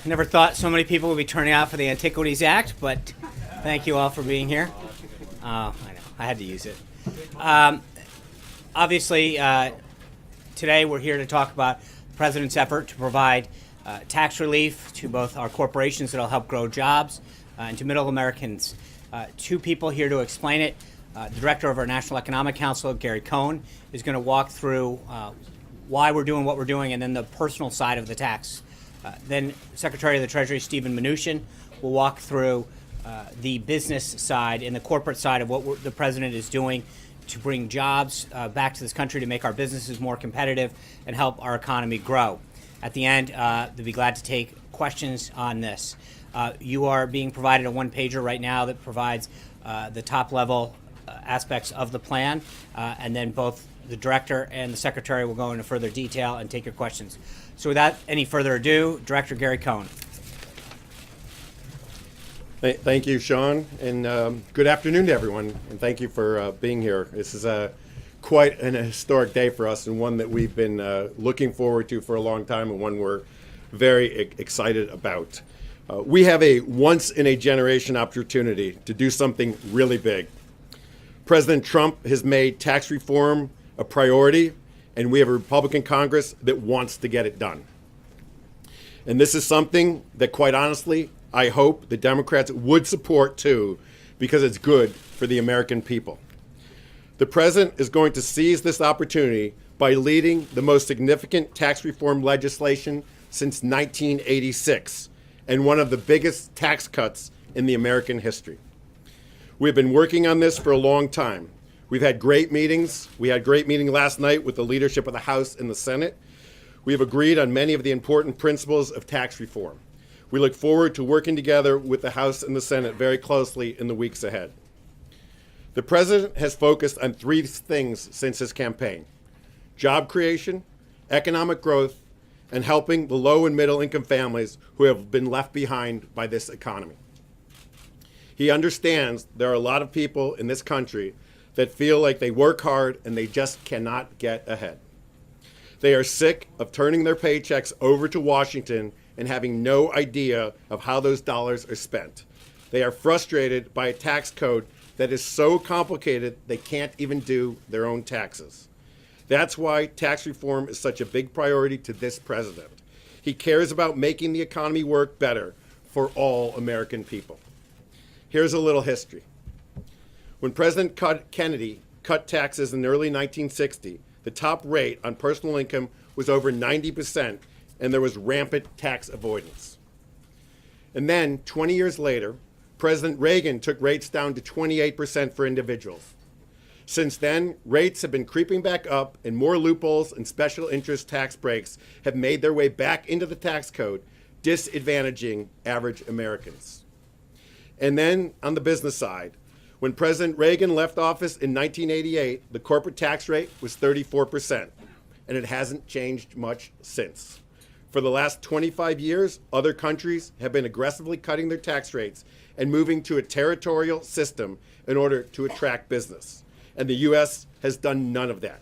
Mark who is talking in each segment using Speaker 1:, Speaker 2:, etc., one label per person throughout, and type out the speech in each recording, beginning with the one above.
Speaker 1: Never thought so many people would be turning out for the Antiquities Act, but thank you all for being here. I know, I had to use it. Obviously, today we're here to talk about the President's effort to provide tax relief to both our corporations that will help grow jobs and to middle Americans. Two people here to explain it. The director of our National Economic Council, Gary Cohn, is going to walk through why we're doing what we're doing and then the personal side of the tax. Then Secretary of the Treasury, Stephen Mnuchin, will walk through the business side and the corporate side of what the President is doing to bring jobs back to this country, to make our businesses more competitive and help our economy grow. At the end, they'll be glad to take questions on this. You are being provided a one-pager right now that provides the top-level aspects of the plan, and then both the Director and the Secretary will go into further detail and take your questions. So without any further ado, Director Gary Cohn.
Speaker 2: Thank you, Sean, and good afternoon to everyone, and thank you for being here. This is quite an historic day for us, and one that we've been looking forward to for a long time, and one we're very excited about. We have a once-in-a-generation opportunity to do something really big. President Trump has made tax reform a priority, and we have a Republican Congress that wants to get it done. And this is something that, quite honestly, I hope the Democrats would support too, because it's good for the American people. The President is going to seize this opportunity by leading the most significant tax reform legislation since 1986, and one of the biggest tax cuts in the American history. We've been working on this for a long time. We've had great meetings. We had a great meeting last night with the leadership of the House and the Senate. We have agreed on many of the important principles of tax reform. We look forward to working together with the House and the Senate very closely in the weeks ahead. The President has focused on three things since his campaign: job creation, economic growth, and helping the low and middle income families who have been left behind by this economy. He understands there are a lot of people in this country that feel like they work hard and they just cannot get ahead. They are sick of turning their paychecks over to Washington and having no idea of how those dollars are spent. They are frustrated by a tax code that is so complicated they can't even do their own taxes. That's why tax reform is such a big priority to this president. He cares about making the economy work better for all American people. Here's a little history. When President Kennedy cut taxes in the early 1960s, the top rate on personal income was over 90%, and there was rampant tax avoidance. And then, 20 years later, President Reagan took rates down to 28% for individuals. Since then, rates have been creeping back up, and more loopholes and special interest tax breaks have made their way back into the tax code, disadvantaging average Americans. And then, on the business side, when President Reagan left office in 1988, the corporate tax rate was 34%, and it hasn't changed much since. For the last 25 years, other countries have been aggressively cutting their tax rates and moving to a territorial system in order to attract business. And the U.S. has done none of that.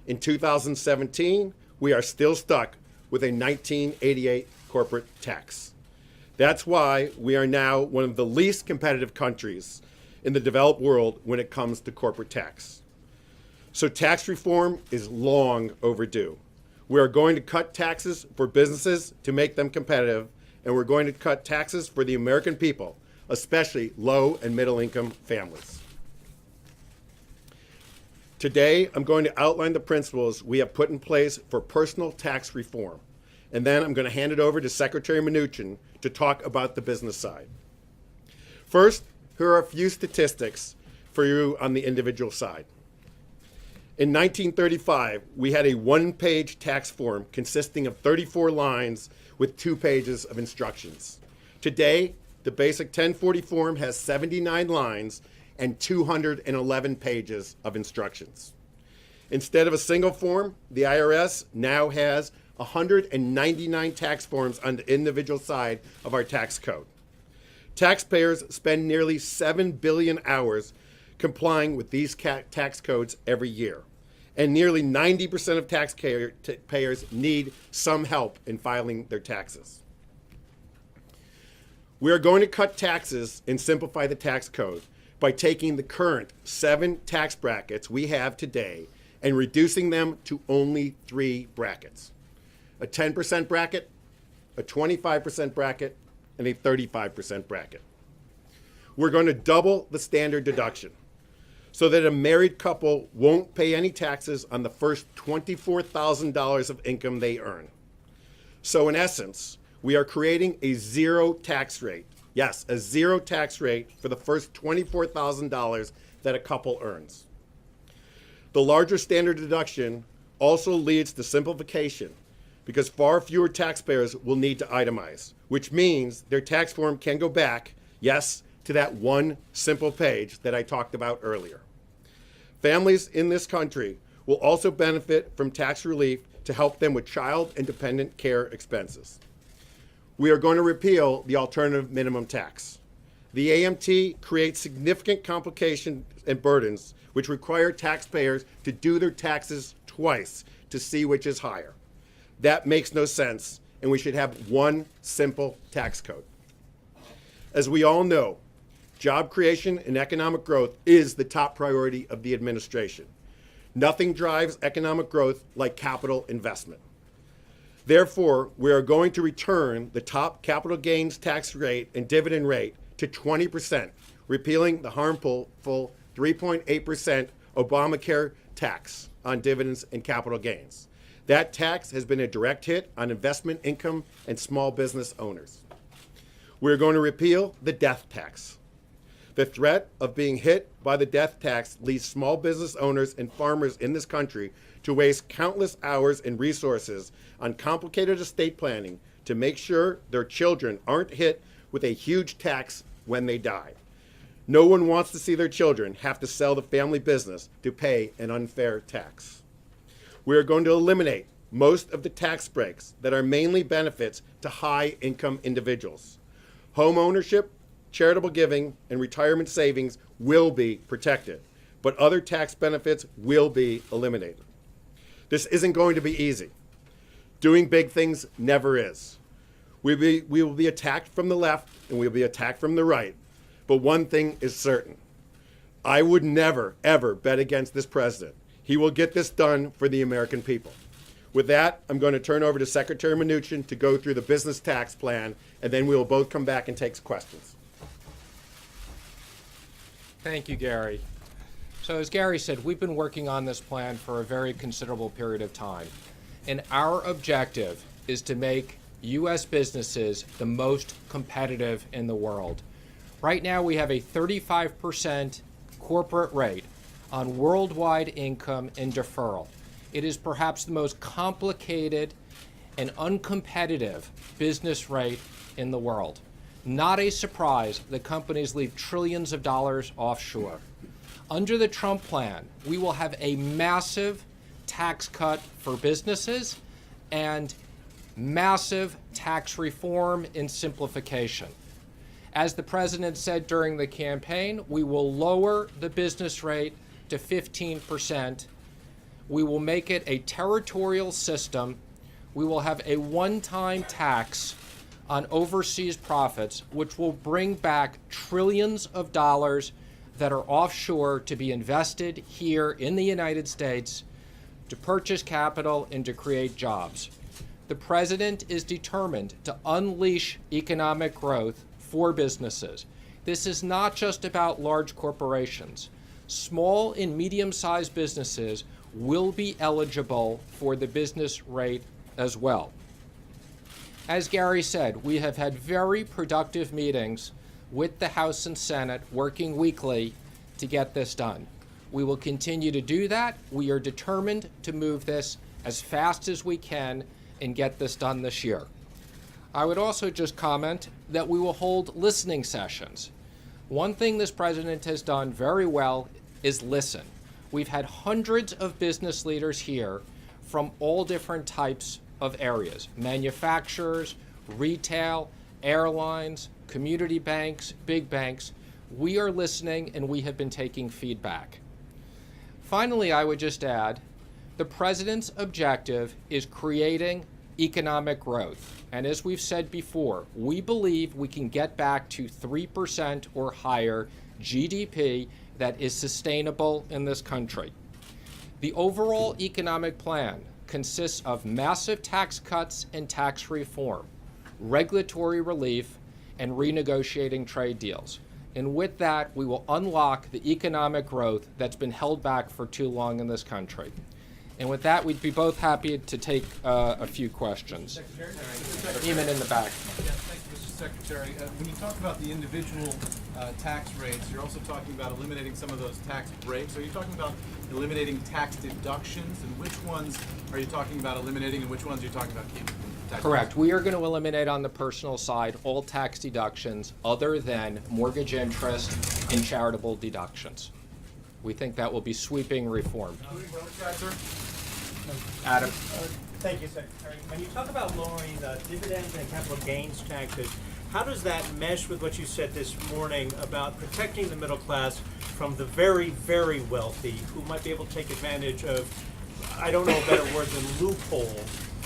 Speaker 2: In 2017, we are still stuck with a 1988 corporate tax. That's why we are now one of the least competitive countries in the developed world when it comes to corporate tax. So tax reform is long overdue. We are going to cut taxes for businesses to make them competitive, and we're going to cut taxes for the American people, especially low and middle income families. Today, I'm going to outline the principles we have put in place for personal tax reform, and then I'm going to hand it over to Secretary Mnuchin to talk about the business side. First, here are a few statistics for you on the individual side. In 1935, we had a one-page tax form consisting of 34 lines with 2 pages of instructions. Today, the basic 1040 form has 79 lines and 211 pages of instructions. Instead of a single form, the IRS now has 199 tax forms on the individual side of our tax code. Taxpayers spend nearly 7 billion hours complying with these tax codes every year. And nearly 90% of taxpayers need some help in filing their taxes. We are going to cut taxes and simplify the tax code by taking the current 7 tax brackets we have today and reducing them to only 3 brackets: a 10% bracket, a 25% bracket, and a 35% bracket. We're going to double the standard deduction so that a married couple won't pay any taxes on the first $24,000 of income they earn. So in essence, we are creating a zero tax rate. Yes, a zero tax rate for the first $24,000 that a couple earns. The larger standard deduction also leads to simplification because far fewer taxpayers will need to itemize, which means their tax form can go back, yes, to that one simple page that I talked about earlier. Families in this country will also benefit from tax relief to help them with child and dependent care expenses. We are going to repeal the alternative minimum tax. The AMT creates significant complications and burdens which require taxpayers to do their taxes twice to see which is higher. That makes no sense, and we should have one simple tax code. As we all know, job creation and economic growth is the top priority of the administration. Nothing drives economic growth like capital investment. Therefore, we are going to return the top capital gains tax rate and dividend rate to 20%, repealing the harmful 3.8% Obamacare tax on dividends and capital gains. That tax has been a direct hit on investment income and small business owners. We're going to repeal the death tax. The threat of being hit by the death tax leads small business owners and farmers in this country to waste countless hours and resources on complicated estate planning to make sure their children aren't hit with a huge tax when they die. No one wants to see their children have to sell the family business to pay an unfair tax. We are going to eliminate most of the tax breaks that are mainly benefits to high-income individuals. Home ownership, charitable giving, and retirement savings will be protected, but other tax benefits will be eliminated. This isn't going to be easy. Doing big things never is. We will be attacked from the left and we'll be attacked from the right, but one thing is certain. I would never, ever bet against this president. He will get this done for the American people. With that, I'm going to turn over to Secretary Mnuchin to go through the business tax plan, and then we will both come back and take questions.
Speaker 3: Thank you, Gary. So as Gary said, we've been working on this plan for a very considerable period of time. And our objective is to make U.S. businesses the most competitive in the world. Right now, we have a 35% corporate rate on worldwide income and deferral. It is perhaps the most complicated and uncompetitive business rate in the world. Not a surprise that companies leave trillions of dollars offshore. Under the Trump plan, we will have a massive tax cut for businesses and massive tax reform and simplification. As the president said during the campaign, we will lower the business rate to 15%. We will make it a territorial system. We will have a one-time tax on overseas profits, which will bring back trillions of dollars that are offshore to be invested here in the United States to purchase capital and to create jobs. The president is determined to unleash economic growth for businesses. This is not just about large corporations. Small and medium-sized businesses will be eligible for the business rate as well. As Gary said, we have had very productive meetings with the House and Senate working weekly to get this done. We will continue to do that. We are determined to move this as fast as we can and get this done this year. I would also just comment that we will hold listening sessions. One thing this president has done very well is listen. We've had hundreds of business leaders here from all different types of areas: manufacturers, retail, airlines, community banks, big banks. We are listening and we have been taking feedback. Finally, I would just add, the president's objective is creating economic growth. And as we've said before, we believe we can get back to 3% or higher GDP that is sustainable in this country. The overall economic plan consists of massive tax cuts and tax reform, regulatory relief, and renegotiating trade deals. And with that, we will unlock the economic growth that's been held back for too long in this country. And with that, we'd be both happy to take a few questions. Eamon in the back.
Speaker 4: Yes, thank you, Mr. Secretary. When you talk about the individual tax rates, you're also talking about eliminating some of those tax breaks. Are you talking about eliminating tax deductions? And which ones are you talking about eliminating, and which ones are you talking about keeping?
Speaker 3: Correct. We are going to eliminate on the personal side all tax deductions other than mortgage interest and charitable deductions. We think that will be sweeping reform. Adam.
Speaker 5: Thank you, Secretary. When you talk about lowering dividends and capital gains taxes, how does that mesh with what you said this morning about protecting the middle class from the very, very wealthy who might be able to take advantage of, I don't know a better word than loophole,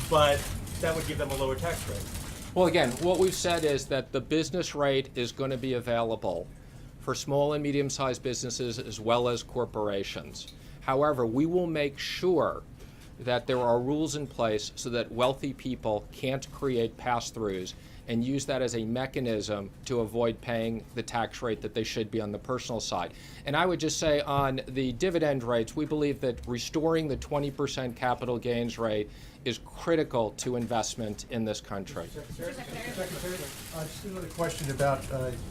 Speaker 5: but that would give them a lower tax rate?
Speaker 3: Well, again, what we've said is that the business rate is going to be available for small and medium-sized businesses as well as corporations. However, we will make sure that there are rules in place so that wealthy people can't create pass-throughs and use that as a mechanism to avoid paying the tax rate that they should be on the personal side. And I would just say on the dividend rates, we believe that restoring the 20% capital gains rate is critical to investment in this country.
Speaker 6: Secretary, just another question about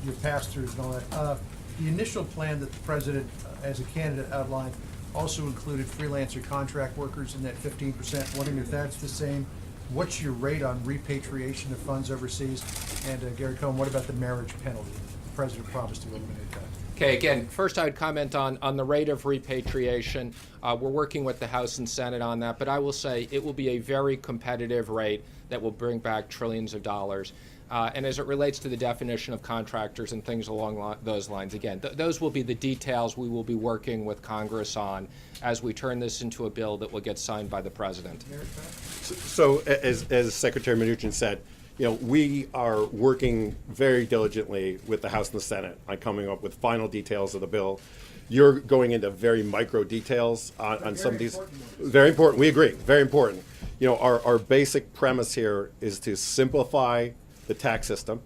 Speaker 6: your pass-throughs and all that. The initial plan that the President, as a candidate, outlined also included freelancer contract workers in that 15%. Wondering if that's the same. What's your rate on repatriation of funds overseas? And Gary Cohn, what about the marriage penalty? The President promised to eliminate that.
Speaker 3: Okay, again, first I would comment on the rate of repatriation. We're working with the House and Senate on that, but I will say it will be a very competitive rate that will bring back trillions of dollars. And as it relates to the definition of contractors and things along those lines, again, those will be the details we will be working with Congress on as we turn this into a bill that will get signed by the President.
Speaker 2: So as Secretary Mnuchin said, we are working very diligently with the House and the Senate on coming up with final details of the bill. You're going into very micro details on some of these. Very important. We agree. Very important. Our basic premise here is to simplify the tax system,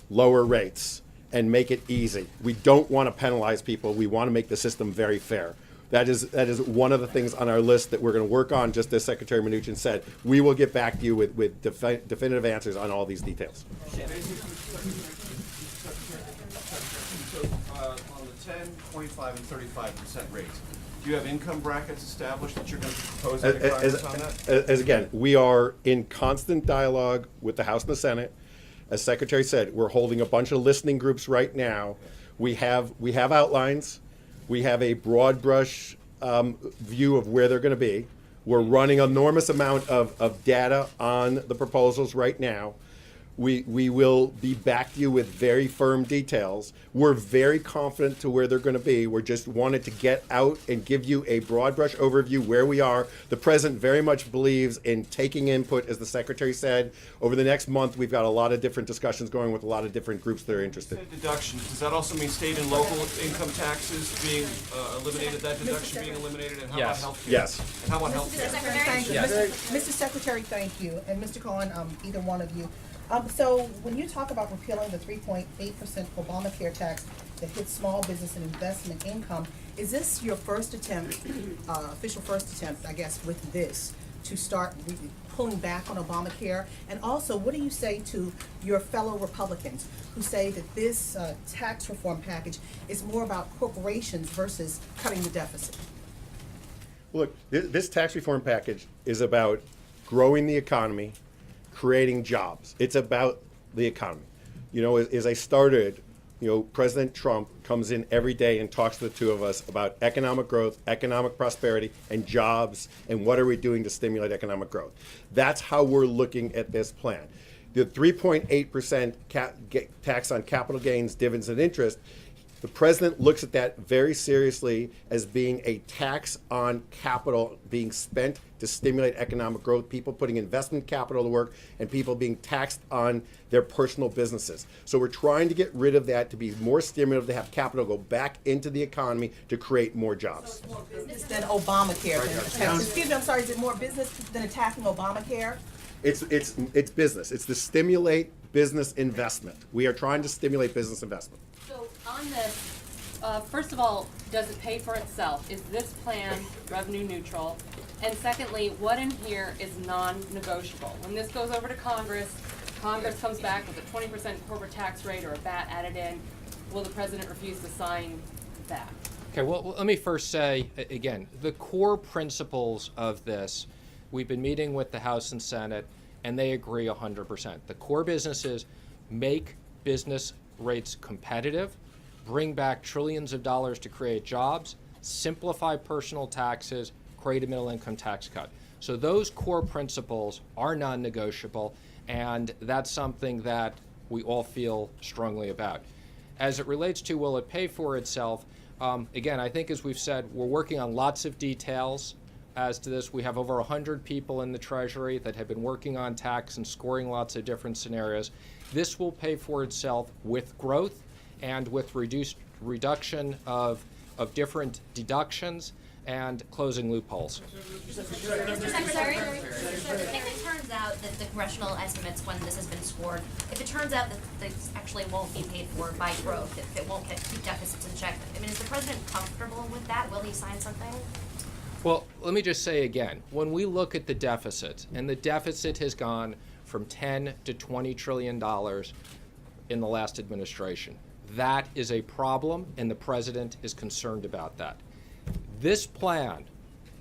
Speaker 2: lower rates, and make it easy. We don't want to penalize people. We want to make the system very fair. That is one of the things on our list that we're going to work on, just as Secretary Mnuchin said. We will get back to you with definitive answers on all these details.
Speaker 4: So on the 10, 25, and 35% rates, do you have income brackets established that you're going to propose to Congress on that?
Speaker 2: As again, we are in constant dialogue with the House and the Senate. As Secretary said, we're holding a bunch of listening groups right now. We have outlines. We have a broad brush view of where they're going to be. We're running an enormous amount of data on the proposals right now. We will be back to you with very firm details. We're very confident to where they're going to be. We just wanted to get out and give you a broad brush overview where we are. The President very much believes in taking input, as the Secretary said. Over the next month, we've got a lot of different discussions going with a lot of different groups that are interested.
Speaker 4: Deductions, does that also mean state and local income taxes being eliminated, that deduction being eliminated? And how
Speaker 3: Yes.
Speaker 4: about healthcare?
Speaker 2: Yes.
Speaker 4: And how about healthcare?
Speaker 7: Thank you.
Speaker 3: Yes.
Speaker 7: Mr. Secretary, thank you. And Mr. Cohn, either one of you. So when you talk about repealing the 3.8% Obamacare tax that hits small business and investment income, is this your first attempt, official first attempt, I guess, with this, to start pulling back on Obamacare? And also, what do you say to your fellow Republicans who say that this tax reform package is more about corporations versus cutting the deficit?
Speaker 2: Look, this tax reform package is about growing the economy, creating jobs. It's about the economy. As I started, President Trump comes in every day and talks to the two of us about economic growth, economic prosperity, and jobs, and what are we doing to stimulate economic growth. That's how we're looking at this plan. The 3.8% tax on capital gains, dividends, and interest, The president looks at that very seriously as being a tax on capital being spent to stimulate economic growth, people putting investment capital to work, and people being taxed on their personal businesses. So we're trying to get rid of that to be more stimulative, to have capital go back into the economy to create more jobs.
Speaker 7: Than Obamacare. Excuse me, I'm sorry, is it more business than attacking Obamacare?
Speaker 2: It's business. It's to stimulate business investment. We are trying to stimulate business investment.
Speaker 8: So on this, first of all, does it pay for itself? Is this plan revenue neutral? And secondly, what in here is non-negotiable? When this goes over to Congress, Congress comes back with a 20% corporate tax rate or a VAT added in, will the president refuse to sign that?
Speaker 3: Okay, well, let me first say, again, the core principles of this, we've been meeting with the House and Senate, and they agree 100%. The core businesses make business rates competitive, bring back trillions of dollars to create jobs, simplify personal taxes, create a middle income tax cut. So those core principles are non-negotiable, and that's something that we all feel strongly about. As it relates to will it pay for itself, again, I think as we've said, we're working on lots of details as to this. We have over 100 people in the Treasury that have been working on tax and scoring lots of different scenarios. This will pay for itself with growth and with reduction of different deductions and closing loopholes.
Speaker 9: Mr. Secretary, if it turns out that the congressional estimates when this has been scored, if it turns out that this actually won't be paid for by growth, if it won't keep deficits in check, I mean, is the president comfortable with that? Will he sign something?
Speaker 3: Well, let me just say again, when we look at the deficit, and the deficit has gone from $10 to $20 trillion in the last administration, that is a problem, and the president is concerned about that. This plan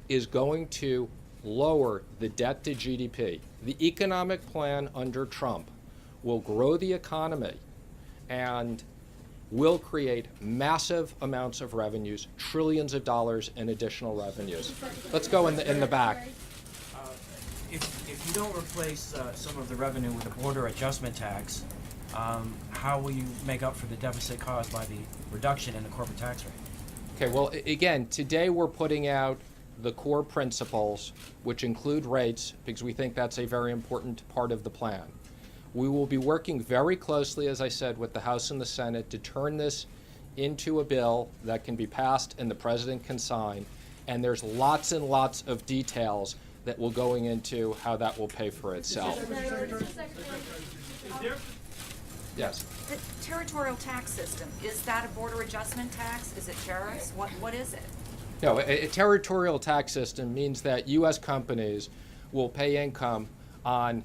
Speaker 3: is going to lower the debt to GDP. The economic plan under Trump will grow the economy and will create massive amounts of revenues, trillions of dollars in additional revenues. Let's go in the back.
Speaker 10: If you don't replace some of the revenue with a border adjustment tax, how will you make up for the deficit caused by the reduction in the corporate tax rate?
Speaker 3: Okay, well, again, today we're putting out the core principles, which include rates, because we think that's a very important part of the plan. We will be working very closely, as I said, with the House and the Senate to turn this into a bill that can be passed and the president can sign. And there's lots and lots of details that will going into how that will pay for itself. Yes.
Speaker 11: The territorial tax system, is that a border adjustment tax? Is it tariffs? What is it?
Speaker 3: No, a territorial tax system means that U.S. companies will pay income on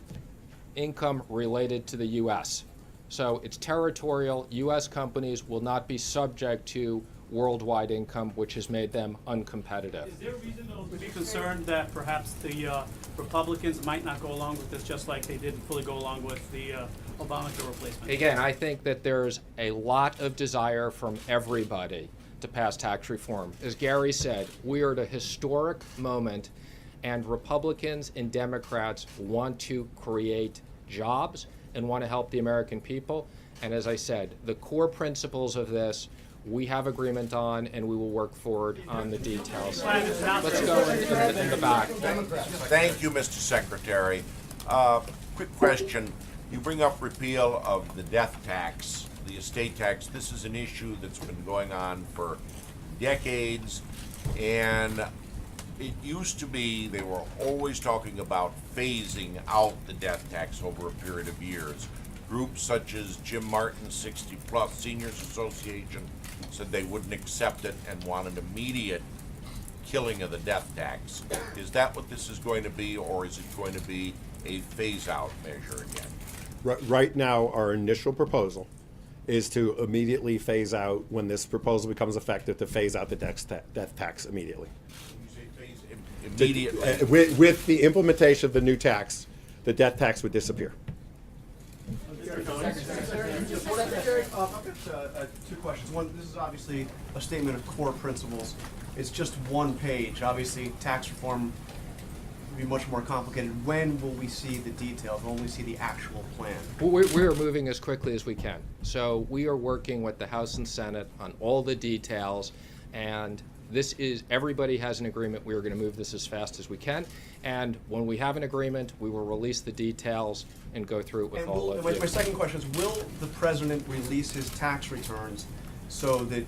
Speaker 3: income related to the U.S. So it's territorial. U.S. companies will not be subject to worldwide income, which has made them uncompetitive.
Speaker 12: Is there a reason to be concerned that perhaps the Republicans might not go along with this, just like they didn't fully go along with the Obamacare replacement?
Speaker 3: Again, I think that there's a lot of desire from everybody to pass tax reform. As Gary said, we are at a historic moment, and Republicans and Democrats want to create jobs and want to help the American people. And as I said, the core principles of this we have agreement on, and we will work forward on the details. Let's go in the back.
Speaker 13: Thank you, Mr. Secretary. Quick question. You bring up repeal of the death tax, the estate tax. This is an issue that's been going on for decades, and it used to be they were always talking about phasing out the death tax over a period of years. Groups such as Jim Martin's 60 Plus Seniors Association said they wouldn't accept it and want an immediate killing of the death tax. Is that what this is going to be, or is it going to be a phase-out measure again?
Speaker 2: Right now, our initial proposal is to immediately phase out, when this proposal becomes effective, to phase out the death tax immediately.
Speaker 13: You say phase immediately?
Speaker 2: With the implementation of the new tax, the death tax would disappear.
Speaker 14: Secretary, I've got two questions. One, this is obviously a statement of core principles. It's just one page. Obviously, tax reform be much more complicated. When will we see the details? When will we see the actual plan?
Speaker 3: We are moving as quickly as we can. So we are working with the House and Senate on all the details, and everybody has an agreement. We are going to move this as fast as we can, and when we have an agreement, we will release the details and go through it with all of you.
Speaker 14: My second question is, will the president release his tax returns so that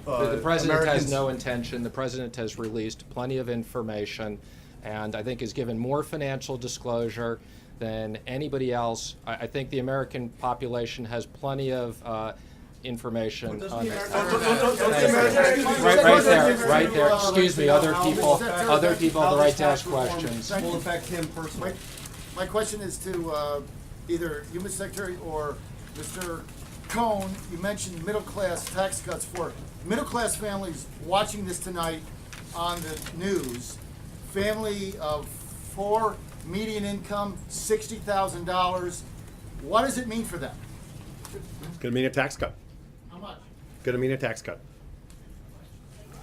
Speaker 3: The president has
Speaker 14: Americans-
Speaker 3: no intention. The president has released plenty of information, and I think has given more financial disclosure than anybody else. I think the American population has plenty of information on this. Right there. Excuse me, other people have the right to ask questions.
Speaker 14: Will affect him personally.
Speaker 15: My question is to either you, Mr. Secretary, or Mr. Cohn. You mentioned middle-class tax cuts for middle-class families watching this tonight on the news. Family of 4, median income $60,000. What does it mean for them?
Speaker 2: It's going to mean a tax cut.
Speaker 15: How much?
Speaker 2: Going to mean a tax cut.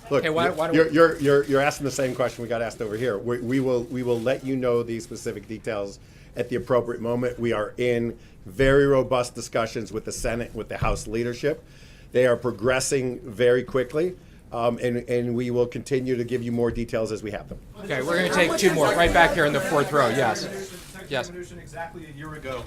Speaker 2: Look,
Speaker 3: Hey, why don't
Speaker 2: you're asking the same question we got asked over here. We will let you know the specific details at the appropriate moment. We are in very robust discussions with the Senate, with the House leadership. They are progressing very quickly, and we will continue to give you more details as we have them.
Speaker 3: Okay, we're going to take two more, right back here in the fourth row, yes. Yes.
Speaker 14: Secretary Mnuchin, exactly a year ago,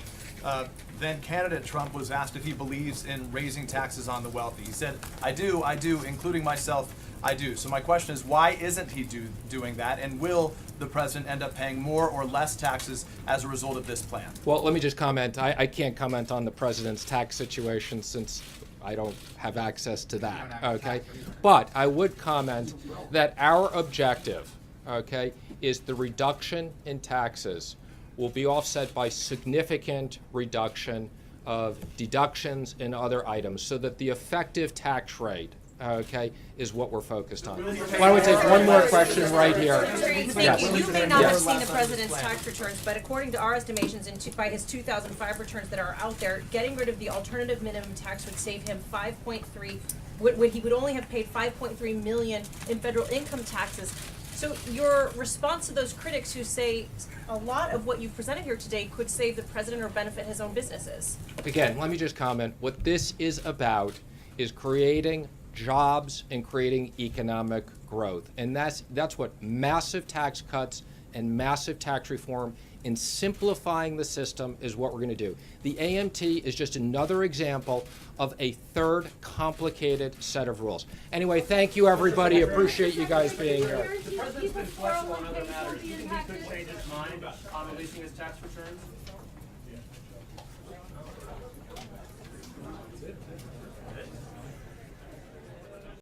Speaker 14: then candidate Trump was asked if he believes in raising taxes on the wealthy. He said, I do, including myself, I do. So my question is, why isn't he doing that? And will the president end up paying more or less taxes as a result of this plan?
Speaker 3: Well, let me just comment. I can't comment on the president's tax situation since I don't have access to that, okay? But I would comment that our objective, okay, is the reduction in taxes will be offset by significant reduction of deductions and other items so that the effective tax rate, okay, is what we're focused on. Why don't we take one more question right here?
Speaker 16: Thank you. You may not have
Speaker 3: Yes.
Speaker 16: seen the president's tax returns, but according to our estimations by his 2005 returns that are out there, getting rid of the alternative minimum tax would save him 5.3. He would only have paid 5.3 million in federal income taxes. So your response to those critics who say a lot of what you've presented here today could save the president or benefit his own businesses?
Speaker 3: Again, let me just comment. What this is about is creating jobs and creating economic growth. And that's what massive tax cuts and massive tax reform and simplifying the system is what we're going to do. The AMT is just another example of a third complicated set of rules. Anyway, thank you, everybody. Appreciate you guys being here.
Speaker 12: The president's been flexible on other matters. Do you think he could change his mind on releasing his tax returns?